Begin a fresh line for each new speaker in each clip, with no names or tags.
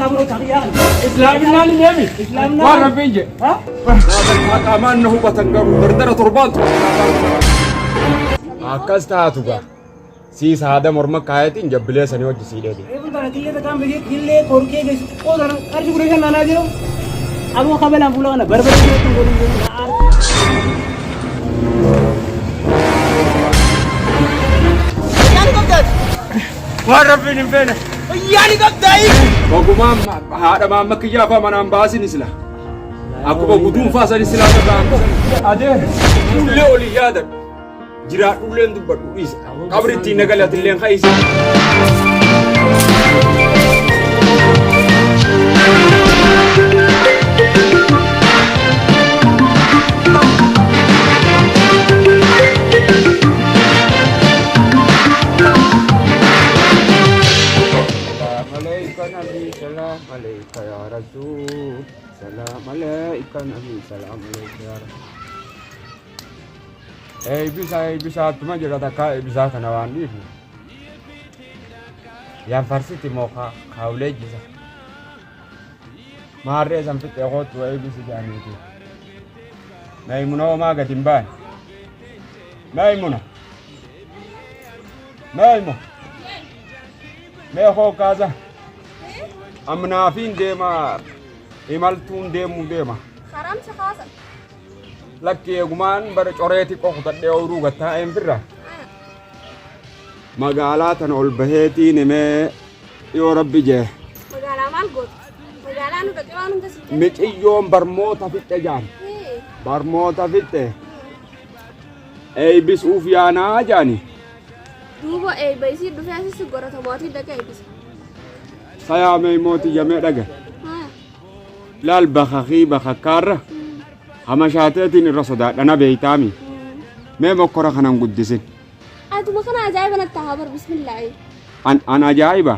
رابو تغيان
إسلامنا النبي
إسلامنا
مرة بيجي
ها
هذا ما أنه بتنقر بردنا تربان أكستها تبغى سيس هذا مرمى كايتين جبلة سنوات جسيلة دي
إيه بنتنا كيلة تكام بيجي كيلة كوركي جس كودر أرجو كوركي نانا جلو أبو قبل أم فلان بربر جلو تقولون يعني قبضة
مرة فين
يعني قبضة
وكمان هذا ما مكيا فما نباسي نسلا أكو بقدوم فاسا نسلا تبان أده كل أولي هذا جرا كلن دبر بيس كبرتي نقلة اللين خايس سلام عليك يا رسول سلام عليك نبي سلام عليك يا رسول bisa cuma jaga taka bisa kenawan di yang versi timoka kaule bisa mare sampai teko tuh bisa jadi itu Maimunah ma gatimban Maimunah meho kaza amnafin dema imaltun dema
haram sekasa
laki guman bar coreti ko khutade oru gata embera magala tan ol baheti neme yo rabbi je
magala mal got magala nu takiwanu gasi
miciyom barmota fitte jan barmota fitte ay bis ufyana jani
dubo ay baysi du fasi su gorata moti daga ay bis
saya me moti jame daga lal bakhi bakhakara hamashateetiin irra sodaadhana beeytaami mee mokkora kanan guddisin
aduma kana ajaa'iba natti habar bismillaahi
an ajaa'iba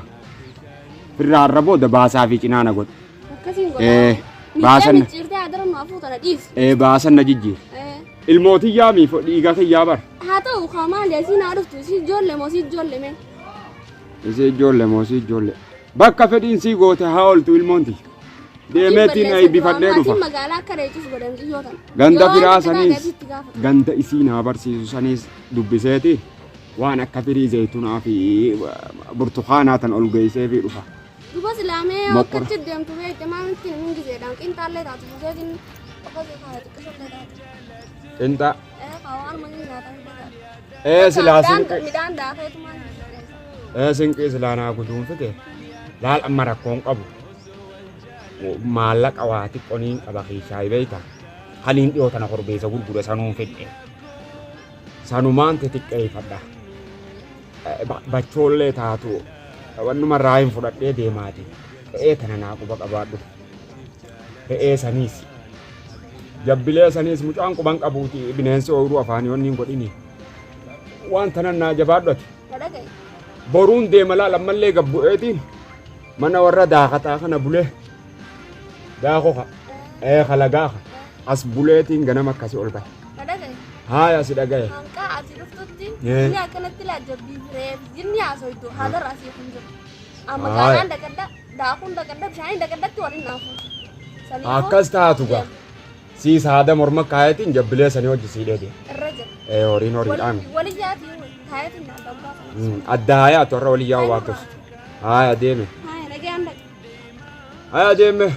firraarra booda baasaa fi cinaana godhe
akkasiin godha
baasan
cirtee adaran nu afuutana dhiis
baasan na jijjiir ilmootiyyaa miifo dhiiga kiyyaa bar
haa ta'u kaamaan leesii naa dhuftu si ijoollee moo si ijoollee mee
si ijoollee bakka fedhiin sii goote haa ooltu ilmoonti deemeetiin ay bifadhee dhufa
magaalaa akka reetus godhan xiyyootan
ganda firaasanis ganda isii naa barsiisu sanis dubbiseeti waan akka firii zaytunaa fi burtukaanaa tan ol geessee fi dhufa
duba silaamee akkachi deemtu beekte maamitti hin gizeedhaan qinxaallee taatu buseetiin akkasii kaaya xiqqishallee taatu
qinxa
kaawaan manii nyaatan
silaa sinqi
midhaan daafeetu maal
sinqii silaanaa guduunfite laal amma rakkoon qabu maallaqa waa xiqqooniin qaba keeshaa beeyta haliin dhiyoo tana korbeessa gurgura sanuun fedhe sanumaan xixiqqeeffadha bachoollee taatu wannuma raayin fudhadhee deemaati re'ee tana naa quba qabaadhu re'ee saniis jabbilee saniis mucaan quban qabuuti bineensi ooyiruu afaanii wanni hin godhini waan tanan naa jabaadhati boruun deema laal ammallee gabbu'eetiin mana warra daakataa kana bulee daakoka kalagaaka as buleetiin ganama akkasi ol bahe haaya si dhagaye
hanqaa ati dhuftutti inni akkanatti laajjabbii fireef jinni haasoytu haalarra asii kun jiru amma gaanaan dhaqadha daakuun dhaqadha bishaanii dhaqadhatti waliin naafu
akkas taatu gaa siis haada morma kaayatiin jabbilee sanii hojii sii dheedee
irra jira
horiidhaan
waliyyaati kaayatiin dhaabaa
adda haayaatu warra waliyyaa waaqes haaya deeme
haaya dhagayaan dhaqa
haaya deeme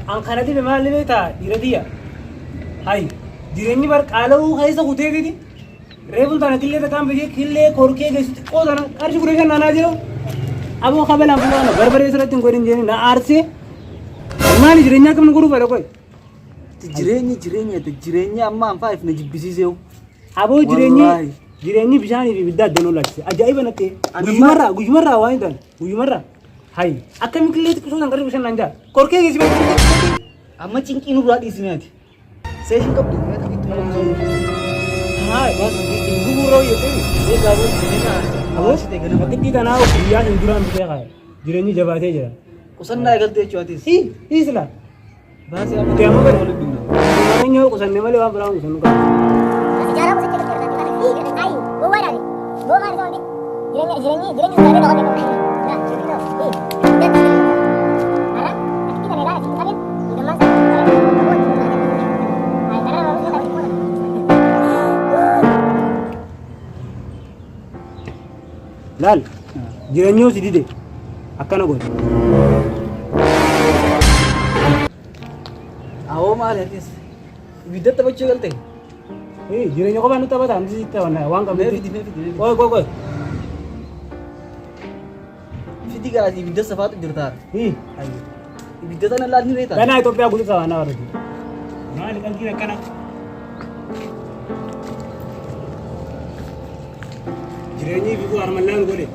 Angkanati memang lebih tak diradia. Hai, dirinya bar kalau saya sakutnya gini. Reefun tana killee takkaan biyya killee korkee geessitti qoodana qarshii guree kan naanaa jiru. Aboo kabelaan fuula kana barbaree sirratti hin godhin jeeni na aarsee. Maali jireenyaa kam nu godhuu fedha qoy?
Jireenya amma anfaa if na jibbisiisee.
Aboo jireenyi bishaanii fi ibidda adda noolaachise. Ajaa'iba natti. Guyyumarraa waan ta'an guyyumarraa. Hayi akkamiin killee xiqqisoo san qarshii bishaan naan jaa. Korkee geessitti.
Amma cinqii nurraa dhiisinaati. Seeshin qabdu.
Hai, bas guguroo yeetee. Eegaaboo jireenya. Aboo bakki tanaa guyyaa hin duraan bitee kaaye. Jireenyi jabaatee jira.
Qusannaa eegaltee jechuutis.
Isla.
Baasii amma
deemu bara waliin binna. Naannoo qusanne malee waan biraan qusannu qaba.
Sejarah aku sedikit terkena ayu, bawa dari soalnya jirenya sudah ada doang deh. Nah, gitu. Dan karena kita negara sih kalian udah masuk ay karena harus kita ikut.
Lal, jirenyo si dide. Akkana godhe.
Awoo maali atis? Ibidda taphachuu galte.
Jireenya kophaa nutti taphata hamsi sitti taphanna waan qabneef.
Fidi.
Qoy.
Fidi garaa ibidda safaatu jirta. Ibidda sana laalni reeta.
Kana Itoophiyaa guutuu taphanna warra. Maali kan kira kana? Jireenyi biquu armallaan godhe.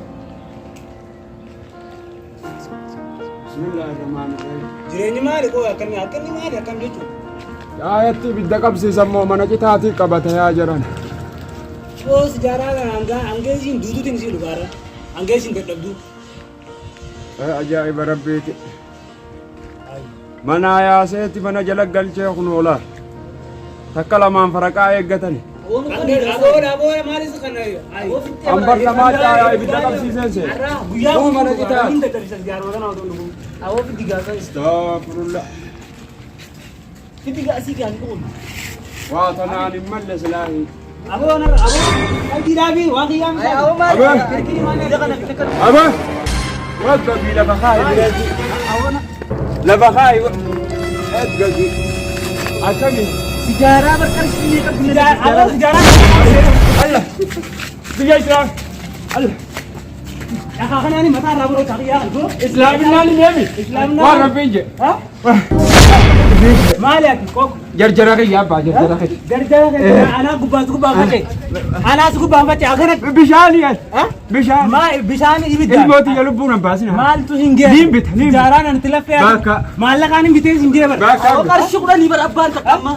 Jireenyi maali qoy akkanni maali akkam jechuudha.
Yaayatti ibidda qabsiisan moo mana citaatii qabata yaa jiran.
Boos jaraa kana hangeesiin duuduutiin si dhugaara. Hangeesiin dadhabdu.
Ajaa'iba rabbiiti. Mana yaaseetti mana jala galchee kun oola. Takka lamaan faraqaa eeggatani.
Aboo maalis kana.
Ambar namaa caayaa ibidda qabsiiseen see.
Guyyaa
mana citaa.
Hin dadhabsisan jaarota nama ta'u dhugu.
Awoo fidi gaasaa.
Astaghfirullah.
Fidi gaasii kan kun.
Waa tanaan hin malle silaahi.
Aboo qalbii dhaabii waan kiyyaan.
Awoo maali?
Aboo. Wagga bi lafa kaayi bireetti.
Awoo
Lafa kaayi. Edgagi. Akkami.
Sejarah berkarya kan
Sejarah.
Allah. Biyya Islam. Allah.
Akka kanaani mataa irraa biroo taqiyaa kan
Islaaminaan hin deemi.
Islaaminaan.
Waan rabbiin je.
Maali ati qoqqo.
Jarjara kiyya abbaa jarjara kiyya.
Gargaara kan anaa gubbaan facee. Anaas gubbaan facee akkanatti.
Bishaani as. Bishaan.
Bishaan ibidda.
Ilmooti ya lubbuun abbaasina.
Maaltu hin geessu?
Niin bita.
Sejaraan anti laffee.
Bakka.
Maallaqaan hin bitee hin jee bara.
Bakka.
qarshii kudhanii bara abbaan takkamma.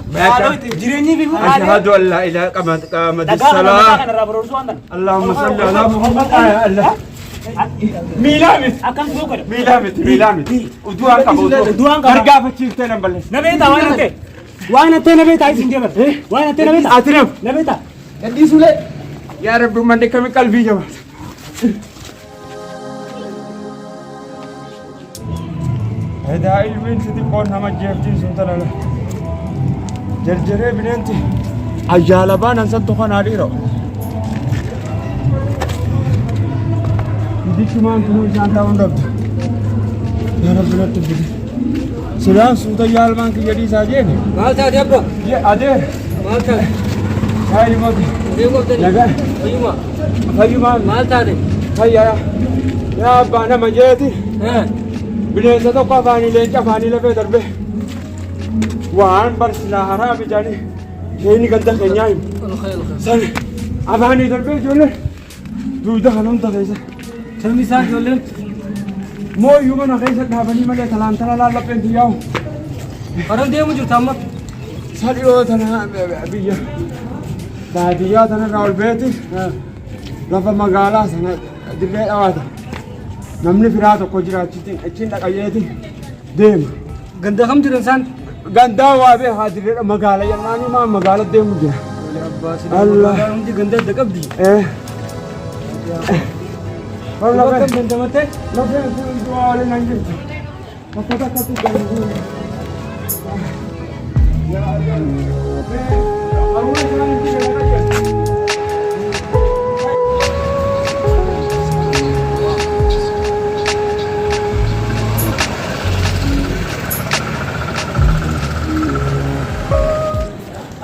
Jireenyi bifu
Ashhadu an la ilaha qamati
dhagaa kana
salat.
irraa baroorsu waan ta'an.
Allahumma salli ala Muhammad. Allah. Miilaamit.
Akkam soo godha.
Miilaamit. Udu'aan qabu.
Udu'aan qabu.
Gargaafachiiftee nan balleessa.
Na beektaa waan hattee. Waan hattee na beektaa isin jee bara. Waan hattee na beektaa.
Ati nam.
Na beektaa.
Gadhiisulee. Yaa Rabbi uummanni kami qalbii jabaata. Edaa ilmiin si xiqqoon nama jeeftiin sun tanala. Jarjaree bineenti. Ayyaalabaan ansattu kanaa dhiiroo. Dikkumaan kunuu isaan ta'uun dhabdu. Yaa Rabbi natti fide. Silaan suuta yaalmaan kiyya dhiisaa jeeni.
Maal taate abba?
Adeer.
Maal taate?
Saayini mooti. Nagaa. Fayyumaan.
Maal taate?
Fayyaa. Yaa abbaa nama jeeti. Bineensa tokko afaanii leenca afaanii lafee darbe. Waan barsinaa haraa bijaanii. Sheeni ganda keenyaa himu. Sani afaanii darbee ijoollee. Duuda kanumta keessa.
Sabni isaa ijoolleen.
Mooyyuu mana keessa dhaabanii malee talaantala lallapheentu yaa'u.
Kanan deemu jirta amma.
Sadhiyoo tana biyya baadiyyaa tanarraa ol beeti lafa magaalaa sana dirree dhawaata. Namni firaa tokko jira achiin dhaqayeeti deema.
Ganda kam jiran isaan?
Gandaa waa bee haa dirree magaalaa yannaanii maa magaala deemu jira. Allah.
Hundi ganda adda qabdi.
Bakka dandamattee lafeen kun du'aa waliin hin jirtu. Bakka takkatti danduu.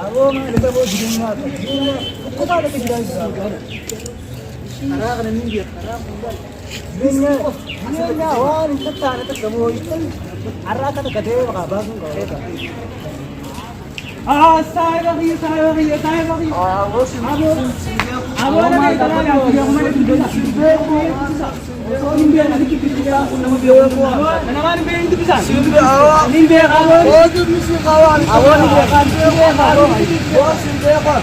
Aboo maali qaboo jireenyaa ta'e. Kubbaa
Karaa kana ni biar karaa kun.
Jireenya waan hin tattaane takka moo'ittan har'aa kana gatee maqaa baasuun qabeeta. Saayiba kiyya. Aboo nama italaa yaa kiyya kuma hin dubbisa. Hin beekna ni kibbisa kun nama beeku. Namaan hin beekni dubbisa. Hin beeka aboo. Oo dubbisi qawaan. Aboo ni beeka. Aboo ni beeka.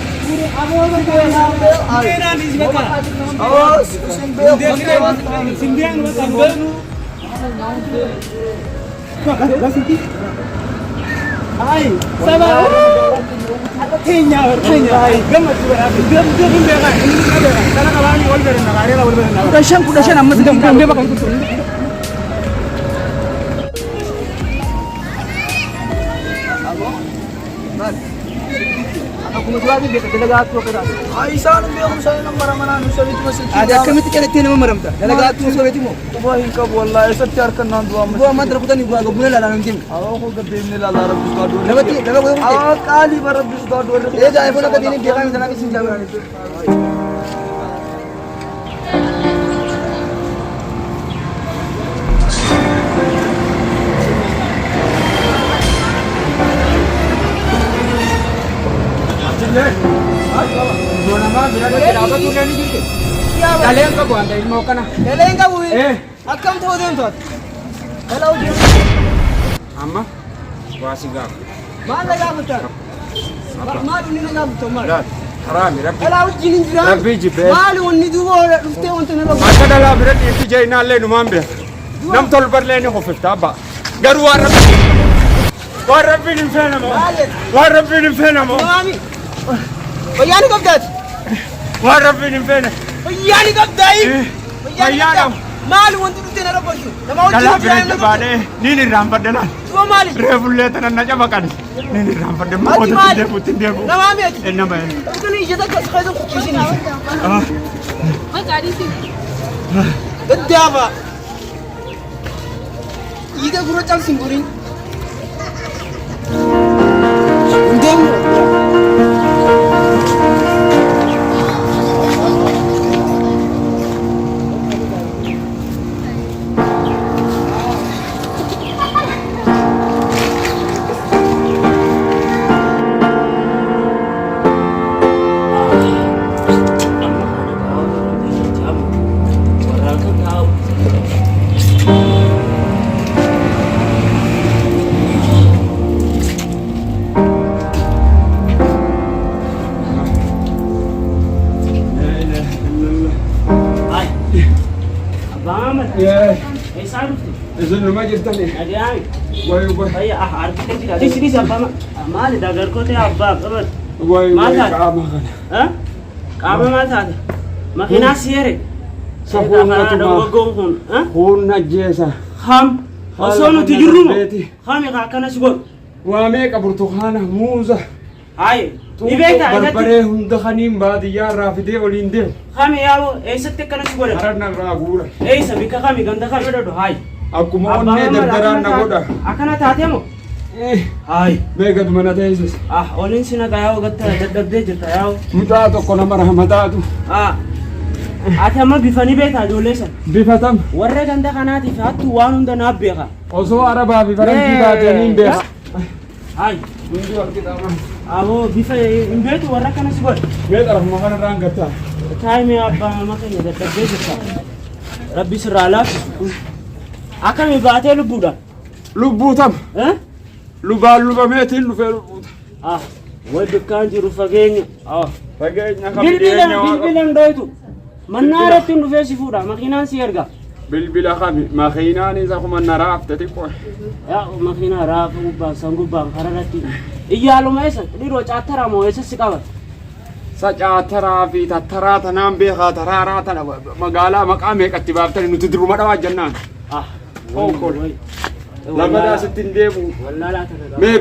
Aboo ni beeka. Beena ni beeka. Aboo sin beeka. Sin beeka. Gasiti. Ay, sama. Ada Kenya. Ay, gamma juga. Gam beeka. Karena kalau ini wal berenang, area wal berenang. Kuda shan amma sedang dia makan kutu. Aku mau lagi dia delegat tu kena.
Aisan dia aku saya nak marah-marah nusa itu masih.
Ada kami tu kena nama maram ta. Delegat tu so itu mo.
Wah hingga bola ऐसा चार करना दुआ में.
Gua mantra kuta ni gua guna la nanti.
Aku ke bimni la la rabbis ka dua.
Lewat gua.
Ah kali rabbis ka dua.
Eh jangan pun kata ini dia kan sana kisim jalan itu.
Kalian ka buwan dahil mo ka na.
Kailan ka buwi? Akam tahu dia tu. Kalau dia
Amma, wasiga.
mana ya betul? Malu ni nak betul malu.
Dad, harami rabbi.
Kalau jinin jiran.
Rabbi jibe.
Malu ni dua orang ufte untuk nak.
Maka dalam berat itu jaina le numambe. Nam tol berle ni khofta ba. Garu warabbi ni fena mo. Warabbi ni fena mo.
Mami. Bayani kab dat?
Warabbi ni fena.
Bayani kab dai?
Bayani.
Malu untuk ufte nak boshu.
Dalam berat bade ni rampat dalam.
Dua mali.
Revulle tanan na jamakan. Ni rampat dem mo de putin de mo.
Nama mami.
Nama.
Itu ni jeda kau kisi ni. Kedapa. Ida guru cang simburing. Undang.
Izin rumah jirta ni.
Adian,
Wai wai.
saya arsitek di sini siapa mal dagar kote abba kabar.
Wai wai kaama kana.
Hah? Kamu mata. Makina siere.
Sahun na tuma.
Dogongun, hah?
Hun na jesa.
Ham. Osono tijurrumo. Ham ya kana sigor.
Wa me ka burtukana muza.
Hai. Ibeta
barbare hunda khanim baadiya rafide olinde.
Ham yawo esatte kana sigor.
Harana ragura.
Sabika kami ganda kami do hai.
Akkuma onne dardaran na goda.
Akana taatemo. Hai.
Mega dumana taisis.
Olin sina gayawo gatta daddabde jirta yawo.
Muta to kona marhamatatu.
Ati amma bifani beektaa ijoollee sana.
Bifatam.
Warra ganda kanaatiif hattu waan hunda naaf beeka.
Osoo arabaa fi faranjii baatanii beeka.
Hayi.
Hundi wal qixaaman.
Aboo bifa hin beektu warra kana si godhe.
Mee xarafuma kanarraan gattaa.
Taayimee abbaa mama keenya dadhabdee jirta. Rabbi sirraa laaffisu. Akkami baatee lubbuudhaan.
Lubbuutam. Lubaan lubameetiin dhufee lubbuutam.
Way dukkaan jiru fageenya.
Fageenya kam dhiyeenya waaqa.
Bilbilan dhoytu. Mannaaratti hin dhufee si fuudha. Makiinaan si erga.
Bilbila kami. Makiinaan isa kuma naraafte xiqqoo.
Makiinaa raafa gubbaan san gubbaan kararratti. Iyyaaluma eessa dhiiroo caattaraa moo eessa si qaban?
Sa caataraa fi tattaraa tanaan beekaa taraaraa tana magaalaa maqaa meeqatti baaftanii nuti diruma dhawaa jennaan. Lammadaa sittiin deemu.
Wallaalaa tana.
Meebi.